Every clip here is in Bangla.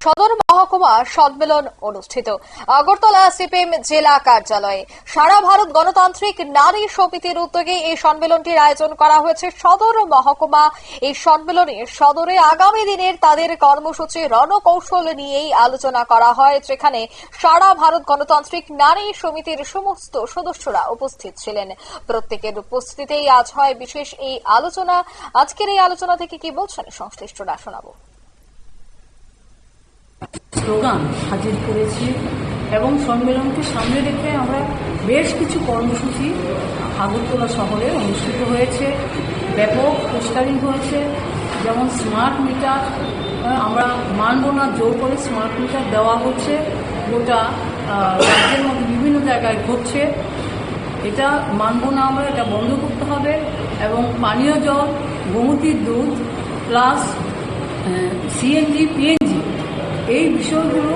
সদর মহকুমা সম্মেলন অনুষ্ঠিত আগরতলা সিপিএম জেলা কার্যালয়ে। সারা ভারত গণতান্ত্রিক নারী সমিতির উদ্যোগে এই সম্মেলনটির আয়োজন করা হয়েছে সদর মহকুমা। এই সম্মেলনে সদরে আগামী দিনের তাদের কর্মসূচি রণকৌশল নিয়েই আলোচনা করা হয়, যেখানে সারা ভারত গণতান্ত্রিক নারী সমিতির সমস্ত সদস্যরা উপস্থিত ছিলেন। প্রত্যেকের উপস্থিতিতেই আজ হয় বিশেষ এই আলোচনা। আজকের এই আলোচনা থেকে কি বলছেন সংশ্লিষ্টরা শোনাবো। স্লোগান হাজির করেছি এবং সম্মেলনকে সামনে রেখে আমরা বেশ কিছু কর্মসূচি আগরতলা শহরে অনুষ্ঠিত হয়েছে। ব্যাপক পোস্টারিং হয়েছে, যেমন স্মার্ট মিটার আমরা মানব না, জোর করে স্মার্ট মিটার দেওয়া হচ্ছে, গোটা রাজ্যের মধ্যে বিভিন্ন জায়গায় ঘটছে। এটা মানব না, আমরা এটা বন্ধ করতে হবে। এবং পানীয় জল, গোমতীর দুধ প্লাস সিএনজি, পিএনজি এই বিষয়গুলো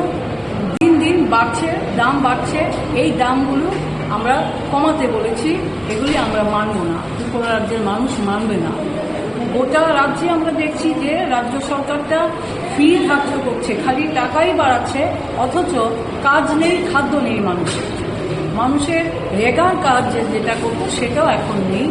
দিন দিন বাড়ছে, দাম বাড়ছে। এই দামগুলো আমরা কমাতে বলেছি, এগুলি আমরা মানব না, কোনো রাজ্যের মানুষ মানবে না। গোটা রাজ্যে আমরা দেখছি যে রাজ্য সরকারটা ফি ধার্য করছে, খালি টাকাই বাড়াচ্ছে, অথচ কাজ নেই, খাদ্য নেই মানুষের রেগার কাজ যেটা করতো সেটাও এখন নেই।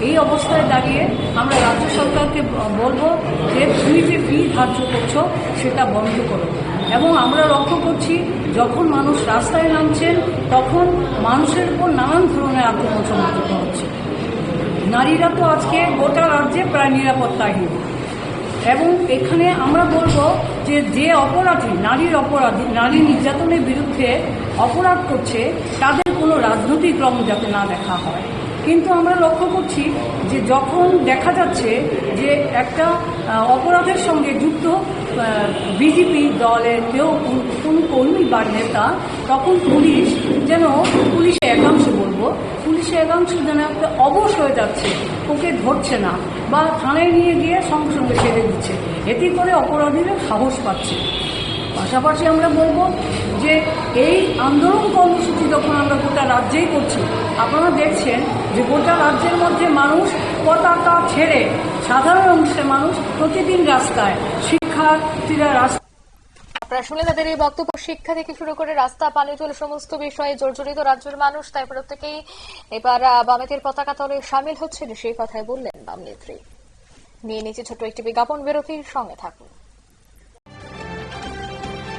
এই অবস্থায় দাঁড়িয়ে আমরা রাজ্য সরকারকে বলবো যে তুমি যে ফি ধার্য করছো সেটা বন্ধ করো। এবং আমরা লক্ষ্য করছি যখন মানুষ রাস্তায় নামছেন তখন মানুষের উপর নানান ধরনের আক্রমণ সংঘটিত হচ্ছে। নারীরা তো আজকে গোটা রাজ্যে প্রায় নিরাপত্তাহীন। এবং এখানে আমরা বলবো যে অপরাধী, নারী নির্যাতনের বিরুদ্ধে অপরাধ করছে তাদের কোনো রাজনৈতিক রং যাতে না দেখা হয়। কিন্তু আমরা লক্ষ্য করছি যে যখন দেখা যাচ্ছে যে একটা অপরাধের সঙ্গে যুক্ত বিজেপি দলের কেউ কোনো কর্মী বা নেতা, তখন পুলিশের একাংশ যেন একটা অবশ হয়ে যাচ্ছে, ওকে ধরছে না বা থানায় নিয়ে গিয়ে সঙ্গে সঙ্গে ছেড়ে দিচ্ছে। এতে করে অপরাধীরা সাহস পাচ্ছে। পাশাপাশি আমরা বলবো যে এই আন্দোলন কর্মসূচি যখন আমরা গোটা রাজ্যেই করছি, আপনারা দেখছেন যে গোটা রাজ্যের মধ্যে মানুষ পতাকা ছেড়ে, সাধারণ অংশের মানুষ প্রতিদিন রাস্তায়, শিক্ষার্থীরা রাস্তায়। আপনারা শুনলেন তাদের এই বক্তব্য। শিক্ষা থেকে শুরু করে রাস্তা, পানীয় জল সমস্ত বিষয়ে জর্জরিত রাজ্যের মানুষ, তাই প্রত্যেকেই এবার বামেদের পতাকা তলে সামিল হচ্ছেন, সেই কথাই বললেন বাম নেত্রী। নিয়ে নিচে ছোট্ট একটি বিজ্ঞাপন বিরতির সঙ্গে থাকুন।